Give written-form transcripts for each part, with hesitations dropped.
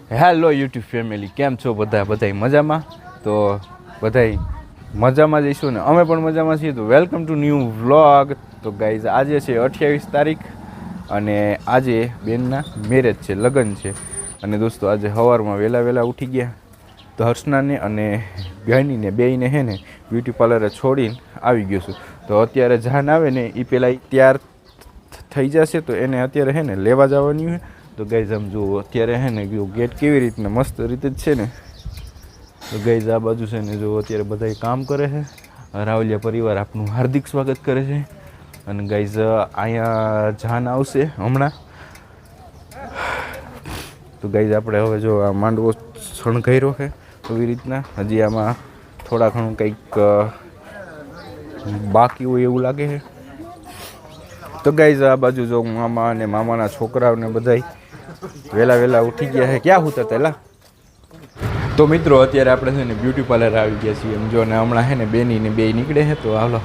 Hello YouTube family, કેમ છો બધા મજામાં? તો બધા મજામાં જઈશું ને, અમે પણ મજામાં છીએ. તો વેલકમ ટુ ન્યૂ વ્લોગ. તો ગાઈઝ આજે છે 28 તારીખ અને આજે બેનના મેરેજ છે, લગ્ન છે. અને દોસ્તો આજે સવારમાં વહેલા ઉઠી ગયા. તો હર્ષનાને અને બહેનીને બેયને હે ને બ્યુટી પાર્લરે છોડીને આવી ગયો છું. તો અત્યારે જાન આવે ને એ પહેલાં તૈયાર થઈ જશે, તો એને અત્યારે હે ને લેવા જવાની હોય. તો ગાઈઝ આમ જુઓ અત્યારે હે ને ગેટ કેવી રીતના મસ્ત રીતે જ છે ને. તો ગાઈઝ આ બાજુ છે ને જો અત્યારે બધા કામ કરે છે. રાવલિયા પરિવાર આપનું હાર્દિક સ્વાગત કરે છે. અને ગાઈઝ અહીંયા જાન આવશે હમણાં. તો ગાઈઝ આપણે હવે જો આ માંડવો શણગાર્યો છે એવી રીતના. હજી આમાં થોડા ઘણું કંઈક બાકી હોય એવું લાગે છે. તો ગાઈઝ આ બાજુ જો મામા અને મામાના છોકરાઓને બધા વહેલા ઉઠી ગયા છે. ક્યાં હોતા તેલા? તો મિત્રો અત્યારે આપણે છે ને બ્યુટી પાર્લર આવી ગયા છીએ એમ જો. ને હમણાં છે ને બેની ને બે નીકળે છે. તો હાલો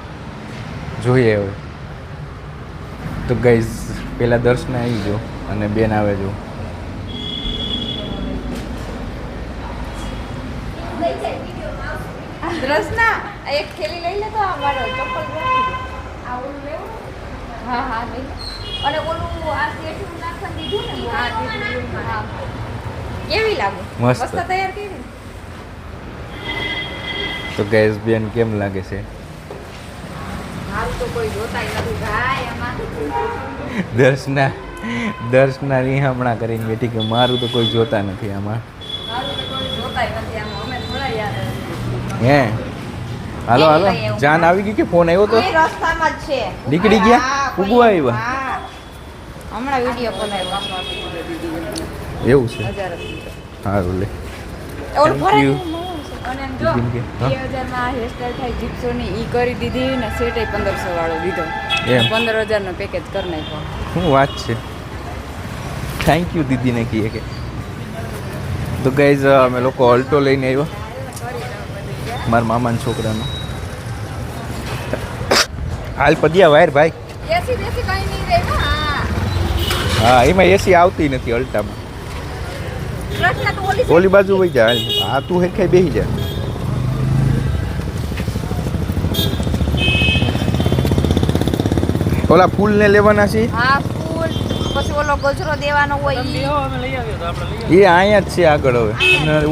જોઈએ હવે. તો ગાઈઝ પહેલાં દર્શને આવી જો અને બેન આવે જો. દર્શના એક થેલી લઈ લે તો આ મારો ચપ્પલ રાખી દે. આ ઓલું લેવું? હા લઈ. અને ઓલું આ સેટું નાખવાનું દીધું ને? હા દીધું. હા કેવી લાગે? મસ્ત તૈયાર કરી. તો ગાઈઝ બેન કેમ લાગે છે? હાલ તો કોઈ જોતાય નથી ભાઈ આમાં. દર્શના હમણાં કરીને બેઠી કે મારું તો કોઈ જોતા નથી આમાં. મારું તો કોઈ જોતાય નથી આમાં. અમે થોડા યાર હે હાલો જાન આવી ગઈ કે ફોન આવ્યો તો? રસ્તામાં જ છે. નીકળી ગયા? ઉગવા આવ્યા? હા હમણાં વિડિયો કોલ આવ્યો. એવું છે? સારું લે. ઓલ ફરે અને જો 2000 માં હેરસ્ટાઈલ થાય જીપ્સોની ઈ કરી દીધી ને સેટ 1500 વાળો દીધો. 15000 નો પેકેજ કરી નાખ્યો. શું વાત છે? થેન્ક યુ દીદીને કહીએ કે. તો ગાઈઝ અમે લોકો ઓલ્ટો લઈને આવ્યા મારા મામાના છોકરાનો. હાલ પદ્યા વાયર ભાઈ. એસી દેસી કઈ નહીં રે. હા એમાં એસી આવતી નથી અલ્ટામાં. ઓલી બાજુ વહી જા. આ તું હેખાઈ બેસી જા. ઓલા ફૂલ ને લેવાના છે. હા ફૂલ પછી ઓલો ગજરો દેવાનો હોય એ અહીંયા જ છે આગળ. હવે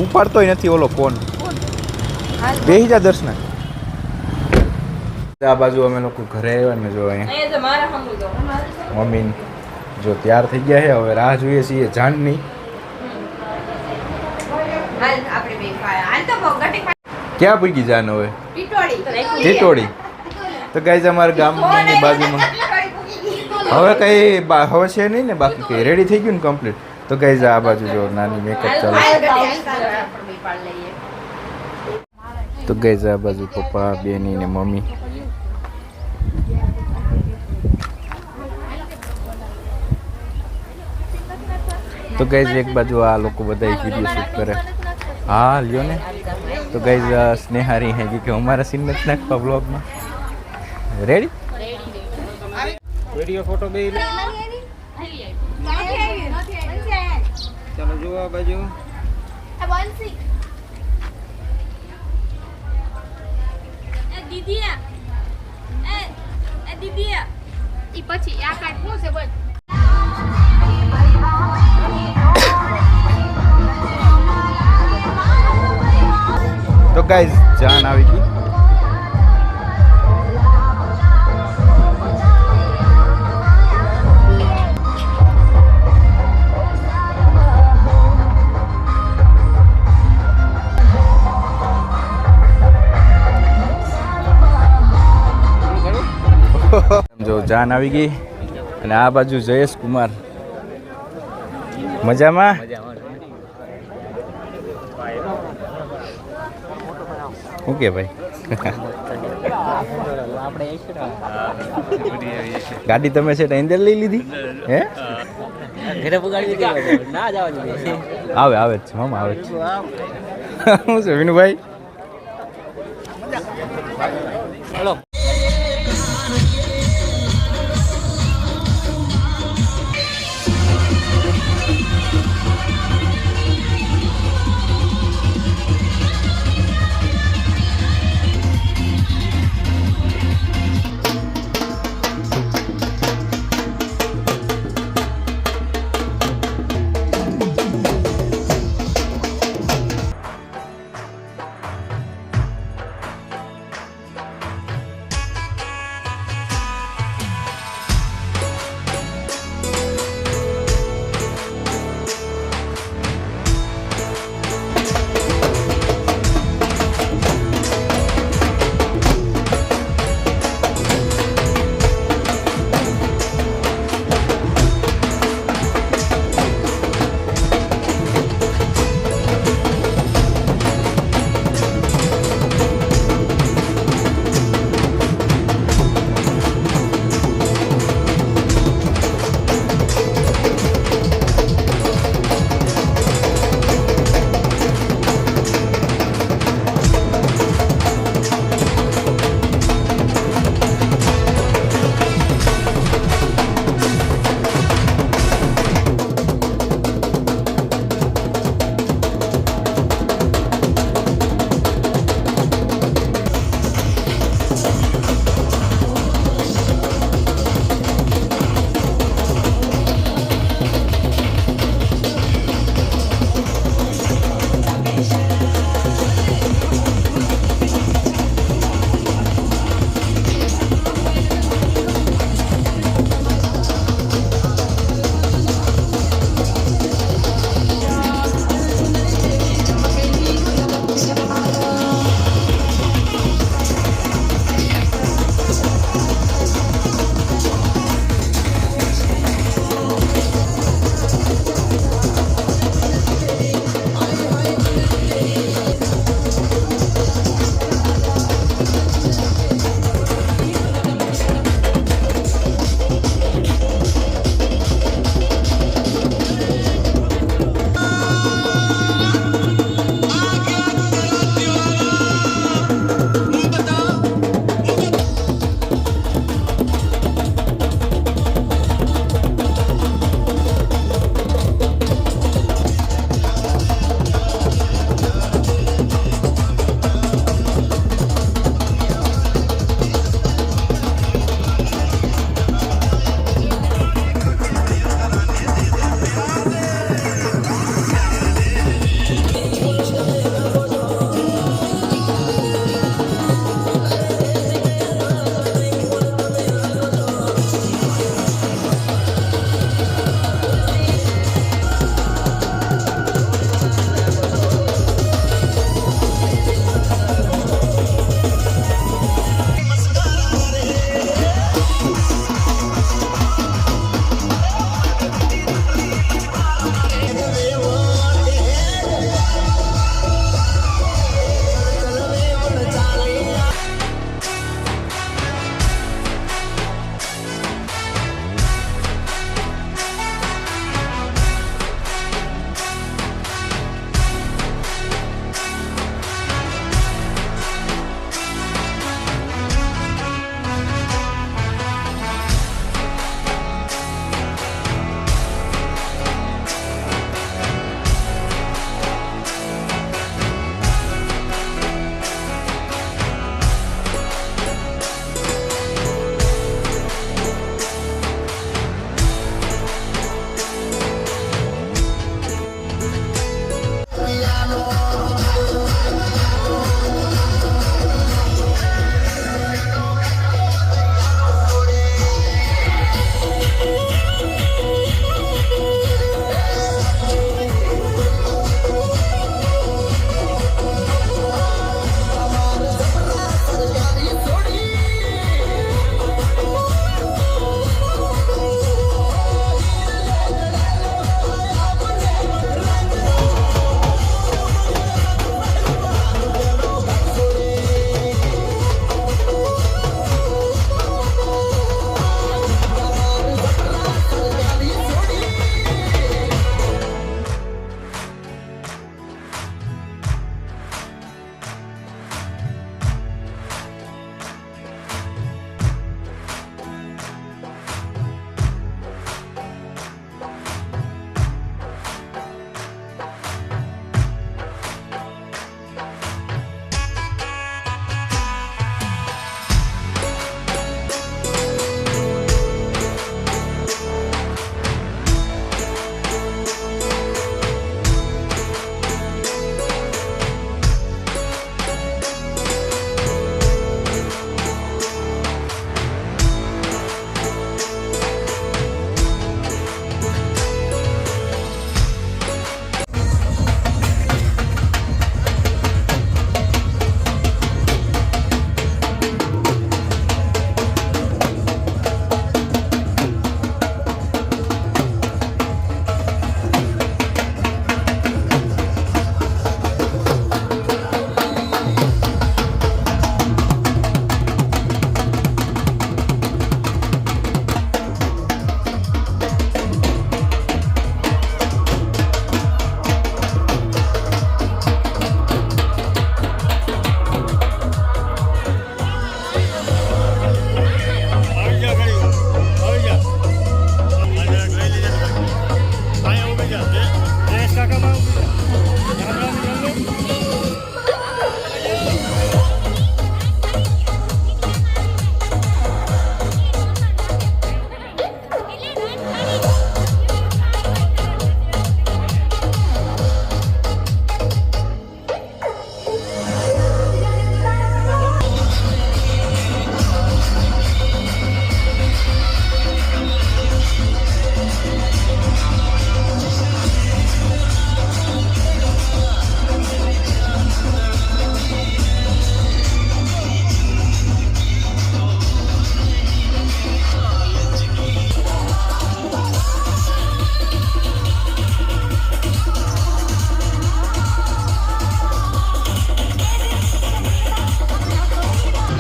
ઉપાડતોય નથી ઓલો ફોન. બેસી જા દર્શના. આ બાજુ અમે લોકો ઘરે આવ્યા ને જો અહીંયા મમ્મી જો તૈયાર થઈ ગયા છે. હવે રાહ જોઈએ છીએ જાનની. ક્યાં પૂગી જાન હવે? ટીટોડી. તો ગાઈઝ અમારા ગામની બાજુમાં હવે કઈ હવે છે નહીં ને બાકી કઈ રેડી થઈ ગયું ને કમ્પ્લીટ. તો ગાઈઝ આ બાજુ જો નાની મેકઅપ ચાલુ. તો ગાઈઝ આ બાજુ પપ્પા બેની ને મમ્મી. તો ગાઈઝ એક બાજુ આ લોકો બધા વિડીયો શૂટ કરે. હા લ્યો ને. તો ગાઈઝ સ્નેહારી હે કે અમારા સીન નથી નાખવા બ્લોગમાં. રેડી વિડીયો ફોટો બે લે. ચાલો જો આ બાજુ. દીદી ઈ પછી આ કાટ શું છે બોલ. તો ગાઈઝ જાન આવી ગઈ. જો જાન આવી ગઈ. અને આ બાજુ જયેશ કુમાર. મજામાં? ઓકે ભાઈ. ગાડી તમે છે અંદર લઈ લીધી હે? આવે જ છે મામા આવે જ છે. શું છે વિનુભાઈ? હલો.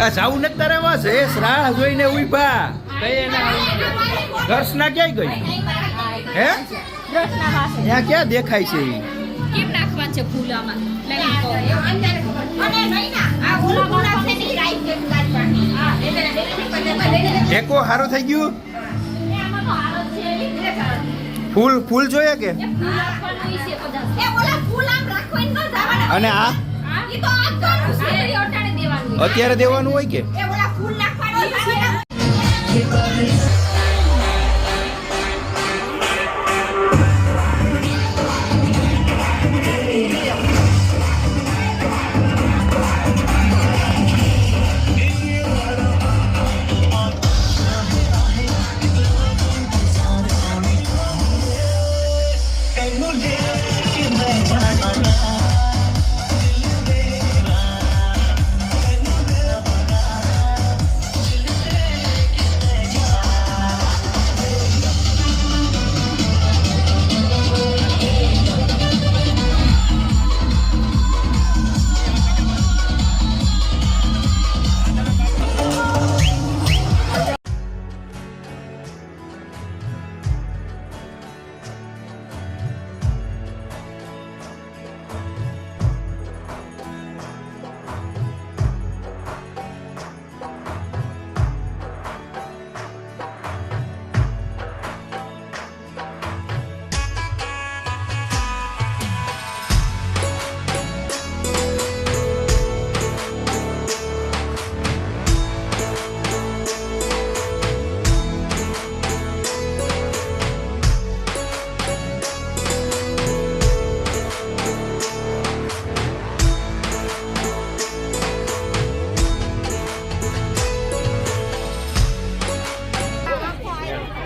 આ જાવું નથી તારે વાસ જયેશ રાહ જોઈને ઉભા કઈ એના દર્શના ક્યાંય ગઈ હે ત્યાં ક્યાં દેખાય છે ઈ કેમ નાખવા છે ફૂલામાં લઈ તો અંદર અને નહીં ના આ ફૂલા છે ની રાઈટ કે કાઢવાની હા એટલે ટેકો હારો થઈ ગયું આમાં તો હાલત છે એટલે ફૂલ જોઈએ કે ફૂલ રાખવાનું છે બધા એ ઓલા ફૂલ આમ રાખવાનું ન જવાના અને આ ઈ તો આ તો શેરી ઓટાણે દેવાનું અત્યારે દેવાનું હોય કે એ ઓલા ફૂલ નાખવાનું જવાના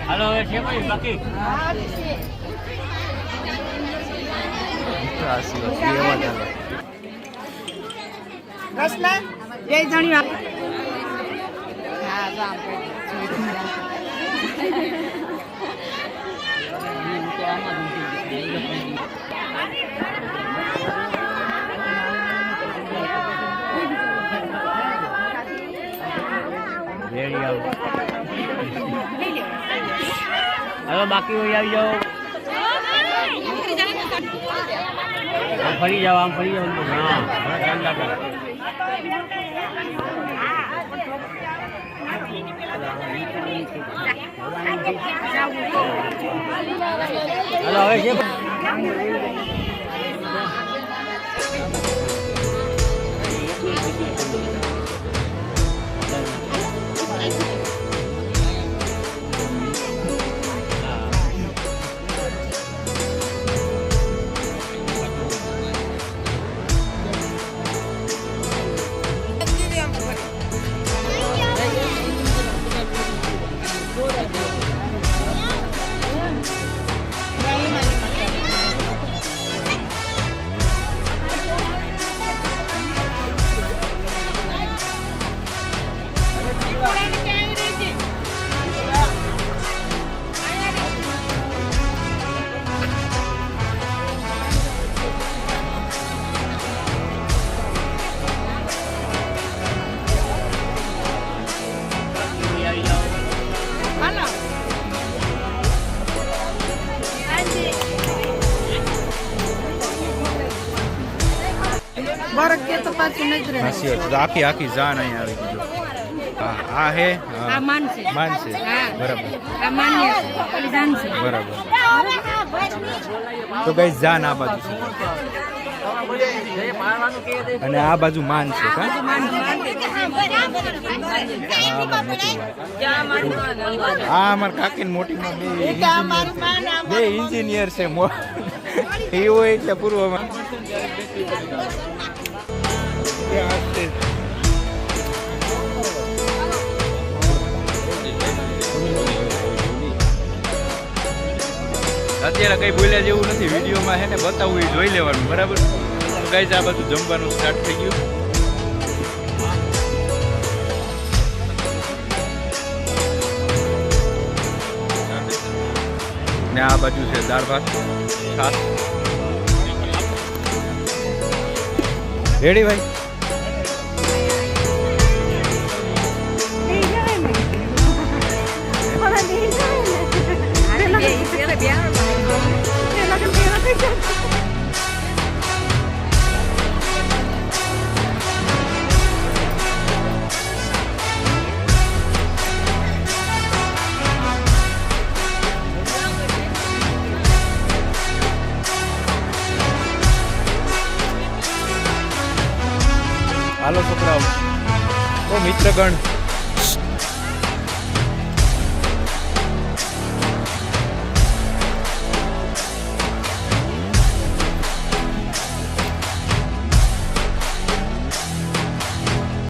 હાલો હવે છે ભાઈ બાકી રસલા બે જણી હવે બાકી હોય આવી જાઓ ફરી જાઓ આમ ફરી જાઓ હા ધ્યાન રાખો હાલો હવે છે બરક કે તો પાછું નહીં રહે સાચી વાત છે. આખી આખી જાન અહીંયા આવી ગઈ હા આ હે આ માન છે માનશે બરાબર આ માન્ય છે જાન છે બરાબર તો ગાઈસ જાન આ બાજુ છે અને આ બાજુ માન છે કા આ અમાર કાકીની મોટી માં બે એન્જિનિયર છે એ હોય એટલે પૂર્વમાં અત્યારે કઈ બોલ્યા જેવું નથી વિડીયોમાં હે ને બતાવવું એ જોઈ લેવાનું બરાબર તો ગાઈસ આ બધું જમવાનું સ્ટાર્ટ થઈ ગયું ને આ બાજુ છે દાળ ભાત છાશ રેડી ભાઈ ચિત્રગણ